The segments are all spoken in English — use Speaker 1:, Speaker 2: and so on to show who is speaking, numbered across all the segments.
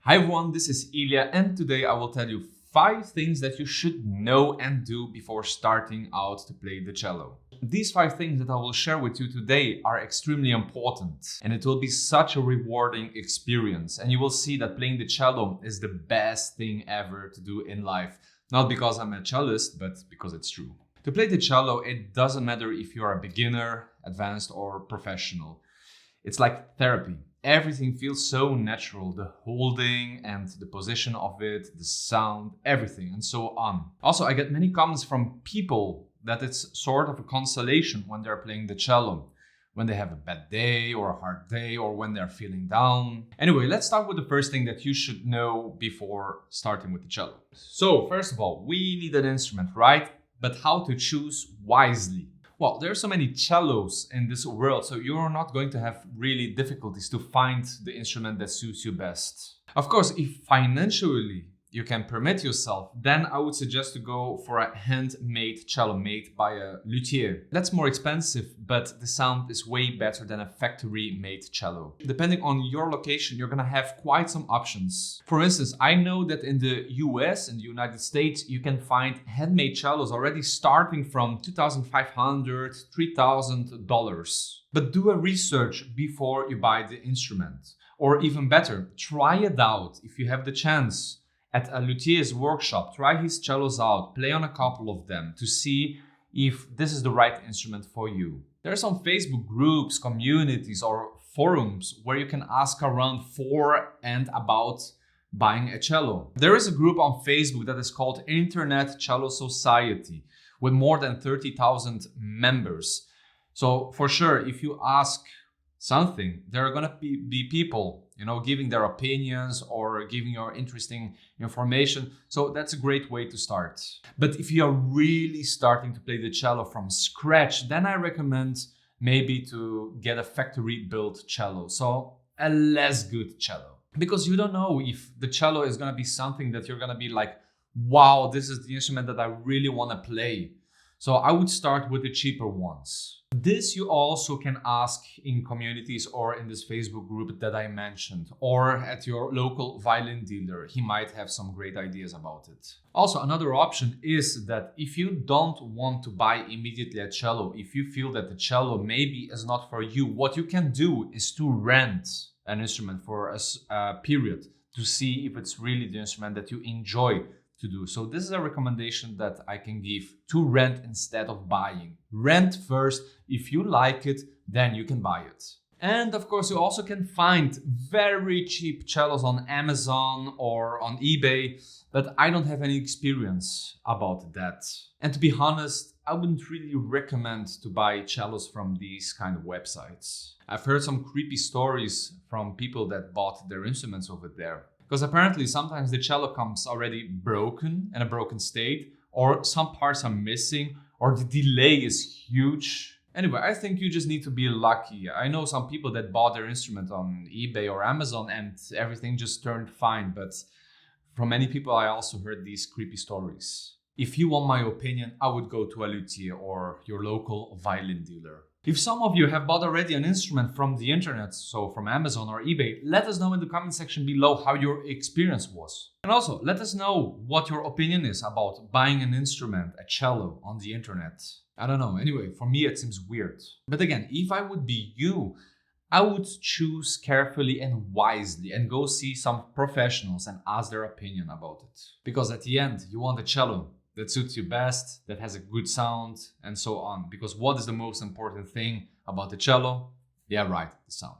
Speaker 1: Hi everyone, this is Ilia and today I will tell you 5 things that you should know and do before starting out to play the cello. These 5 things that I will share with you today are extremely important and it will be such a rewarding experience, and you will see that playing the cello is the best thing ever to do in life. Not because I'm a cellist, but because it's true. To play the cello, it doesn't matter if you're a beginner, advanced or professional. It's like therapy. Everything feels so natural, the holding and the position of it, the sound, everything and so on. Also, I get many comments from people that it's sort of a consolation when they're playing the cello, when they have a bad day or a hard day or when they're feeling down. Anyway, let's start with the first thing that you should know before starting with the cello. So first of all, we need an instrument, right? But how to choose wisely? Well, there are so many cellos in this world, so you're not going to have really difficulties to find the instrument that suits you best. Of course, if financially you can permit yourself, then I would suggest to go for a handmade cello made by a luthier. That's more expensive, but the sound is way better than a factory-made cello. Depending on your location, you're gonna have quite some options. For instance, I know that in the US, in the United States, you can find handmade cellos already starting from $2,500, $3,000. But do a research before you buy the instrument. Or even better, try it out if you have the chance. At a luthier's workshop, try his cellos out, play on a couple of them to see if this is the right instrument for you. There are some Facebook groups, communities or forums where you can ask around for and about buying a cello. There is a group on Facebook that is called Internet Cello Society with more than 30,000 members. So for sure, if you ask something, there are gonna be people, giving their opinions or giving you interesting information. So that's a great way to start. But if you are really starting to play the cello from scratch, then I recommend maybe to get a factory built cello. So a less good cello. Because you don't know if the cello is gonna be something that you're gonna be like, wow, this is the instrument that I really wanna play. So I would start with the cheaper ones. This you also can ask in communities or in this Facebook group that I mentioned, or at your local violin dealer. He might have some great ideas about it. Also, another option is that if you don't want to buy immediately a cello, if you feel that the cello maybe is not for you, what you can do is to rent an instrument for a period to see if it's really the instrument that you enjoy to do. So this is a recommendation that I can give: to rent instead of buying. Rent first. If you like it, then you can buy it. And of course, you also can find very cheap cellos on Amazon or on eBay, but I don't have any experience about that. And to be honest, I wouldn't really recommend to buy cellos from these kind of websites. I've heard some creepy stories from people that bought their instruments over there. Because apparently sometimes the cello comes already broken, in a broken state, or some parts are missing, or the delay is huge. Anyway, I think you just need to be lucky. I know some people that bought their instrument on eBay or Amazon and everything just turned fine, but from many people I also heard these creepy stories. If you want my opinion, I would go to a luthier or your local violin dealer. If some of you have bought already an instrument from the internet, so from Amazon or eBay, let us know in the comment section below how your experience was. And also, let us know what your opinion is about buying an instrument, a cello, on the internet. I don't know, anyway, for me it seems weird. But again, if I would be you, I would choose carefully and wisely and go see some professionals and ask their opinion about it. Because at the end, you want a cello that suits you best, that has a good sound, and so on. Because what is the most important thing about the cello? Yeah, right, the sound.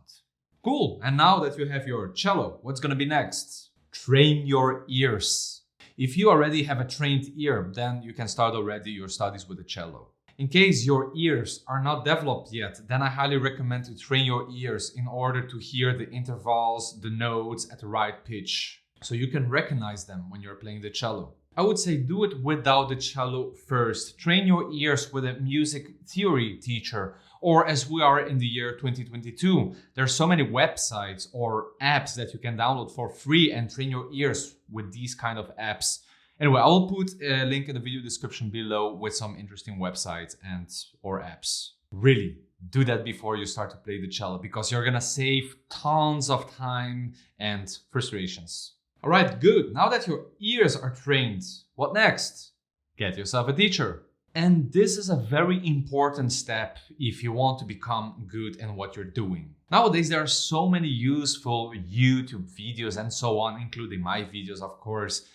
Speaker 1: Cool, and now that you have your cello, what's gonna be next? Train your ears. If you already have a trained ear, then you can start already your studies with the cello. In case your ears are not developed yet, then I highly recommend to train your ears in order to hear the intervals, the notes at the right pitch, so you can recognize them when you're playing the cello. I would say do it without the cello first. Train your ears with a music theory teacher, or as we are in the year 2022, there are so many websites or apps that you can download for free and train your ears with these kind of apps. Anyway, I will put a link in the video description below with some interesting websites and or apps. Really, do that before you start to play the cello, because you're gonna save tons of time and frustrations. All right, good. Now that your ears are trained, what next? Get yourself a teacher. And this is a very important step if you want to become good in what you're doing. Nowadays, there are so many useful YouTube videos and so on, including my videos, of course,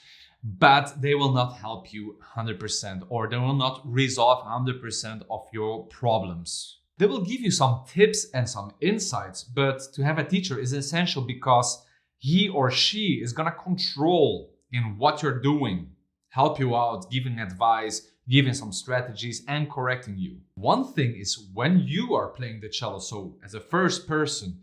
Speaker 1: but they will not help you 100% or they will not resolve 100% of your problems. They will give you some tips and some insights, but to have a teacher is essential because he or she is gonna control in what you're doing, help you out, giving advice, giving some strategies and correcting you. One thing is when you are playing the cello, so as a first person,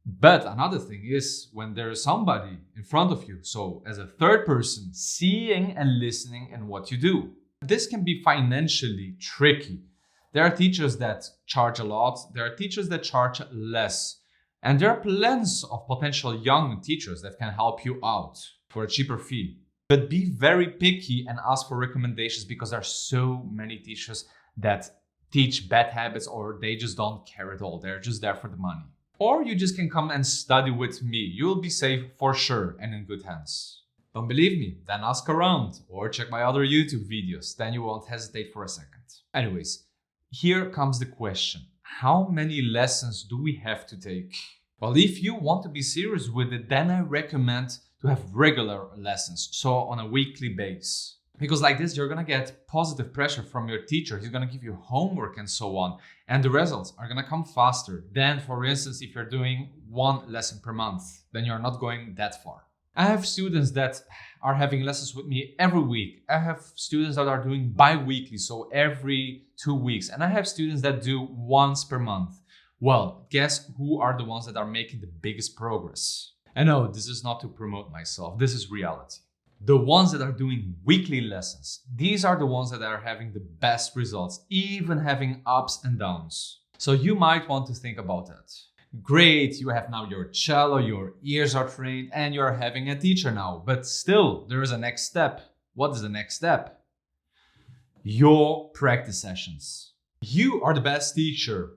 Speaker 1: but another thing is when there is somebody in front of you, so as a third person, seeing and listening in what you do. This can be financially tricky. There are teachers that charge a lot, there are teachers that charge less, and there are plenty of potential young teachers that can help you out for a cheaper fee. But be very picky and ask for recommendations because there are so many teachers that teach bad habits or they just don't care at all. They're just there for the money. Or you just can come and study with me. You'll be safe for sure and in good hands. Don't believe me? Then ask around or check my other YouTube videos. Then you won't hesitate for a second. Anyways, here comes the question. How many lessons do we have to take? Well, if you want to be serious with it, then I recommend to have regular lessons, so on a weekly basis. Because like this, you're gonna get positive pressure from your teacher. He's gonna give you homework and so on. And the results are gonna come faster than, for instance, if you're doing one lesson per month, then you're not going that far. I have students that are having lessons with me every week. I have students that are doing bi-weekly, so every 2 weeks. And I have students that do once per month. Well, guess who are the ones that are making the biggest progress? And no, this is not to promote myself. This is reality. The ones that are doing weekly lessons, these are the ones that are having the best results, even having ups and downs. So you might want to think about that. Great, you have now your cello, your ears are trained, and you're having a teacher now. But still, there is a next step. What is the next step? Your practice sessions. You are the best teacher.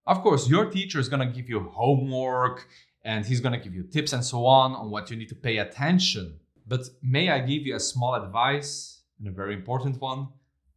Speaker 1: Of course, your teacher is going to give you homework and he's going to give you tips and so on what you need to pay attention. But may I give you a small advice and a very important one?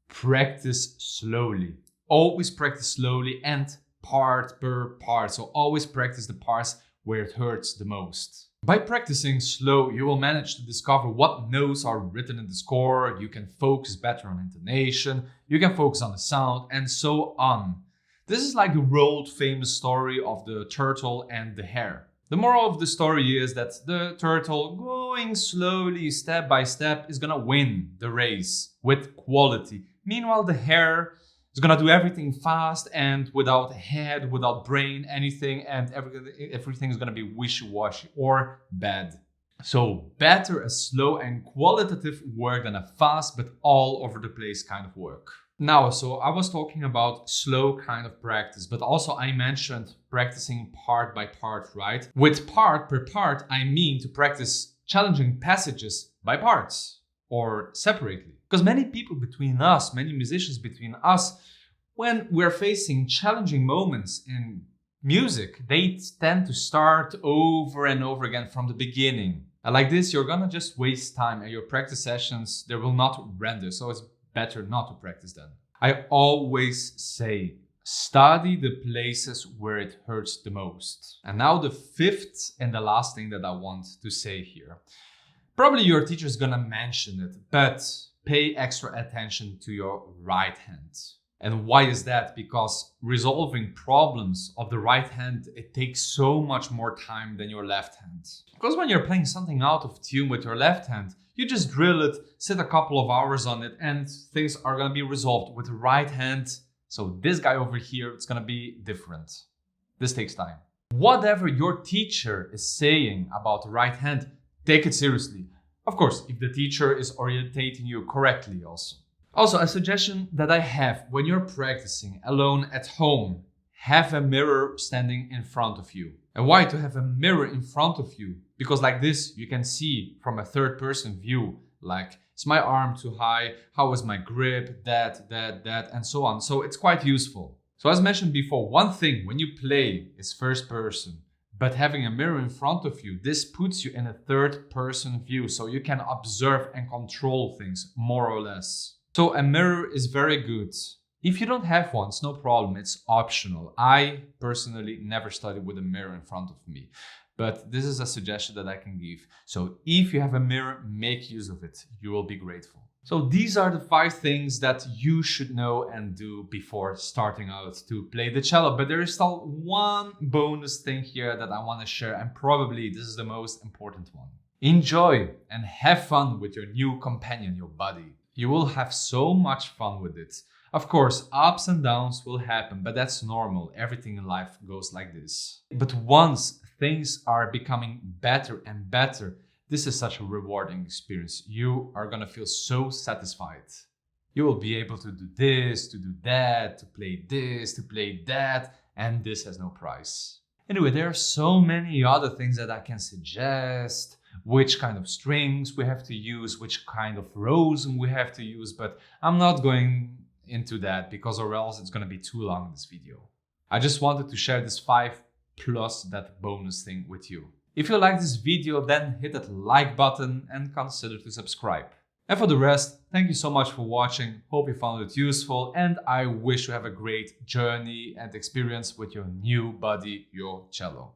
Speaker 1: Practice slowly. Always practice slowly and part per part. So always practice the parts where it hurts the most. By practicing slow, you will manage to discover what notes are written in the score. You can focus better on intonation. You can focus on the sound and so on. This is like the world famous story of the turtle and the hare. The moral of the story is that the turtle, going slowly, step by step, is gonna win the race with quality. Meanwhile, the hare is gonna do everything fast and without head, without brain, anything, and everything is gonna be wishy-washy or bad. So better a slow and qualitative work than a fast but all over the place kind of work. Now, so I was talking about slow kind of practice, but also I mentioned practicing part by part, right? With part per part, I mean to practice challenging passages by parts or separately. Because many people between us, many musicians between us, when we're facing challenging moments in music, they tend to start over and over again from the beginning. And like this, you're gonna just waste time and your practice sessions, they will not render. So it's better not to practice then. I always say, study the places where it hurts the most. And now the fifth and the last thing that I want to say here. Probably your teacher is gonna mention it, but pay extra attention to your right hand. And why is that? Because resolving problems of the right hand, it takes so much more time than your left hand. Because when you're playing something out of tune with your left hand, you just drill it, sit a couple of hours on it, and things are gonna be resolved. With the right hand, so this guy over here, it's gonna be different. This takes time. Whatever your teacher is saying about the right hand, take it seriously. Of course, if the teacher is orientating you correctly also. Also, a suggestion that I have when you're practicing alone at home, have a mirror standing in front of you. And why to have a mirror in front of you? Because like this, you can see from a third person view, like, is my arm too high? How is my grip? That, and so on. So it's quite useful. So as mentioned before, one thing when you play is first person, But having a mirror in front of you, this puts you in a third person view, so you can observe and control things more or less. So a mirror is very good. If you don't have one, it's no problem, it's optional. I personally never studied with a mirror in front of me, but this is a suggestion that I can give. So if you have a mirror, make use of it. You will be grateful. So these are the 5 things that you should know and do before starting out to play the cello. But there is still one bonus thing here that I want to share, and probably this is the most important one. Enjoy and have fun with your new companion, your buddy. You will have so much fun with it. Of course, ups and downs will happen, but that's normal. Everything in life goes like this. But once things are becoming better and better, this is such a rewarding experience. You are gonna feel so satisfied. You will be able to do this, to do that, to play this, to play that, and this has no price. Anyway, there are so many other things that I can suggest. Which kind of strings we have to use, which kind of rows we have to use, but I'm not going into that because or else it's going to be too long in this video. I just wanted to share this 5 plus that bonus thing with you. If you like this video, then hit that like button and consider to subscribe. And for the rest, thank you so much for watching. Hope you found it useful, and I wish you have a great journey and experience with your new buddy, your cello.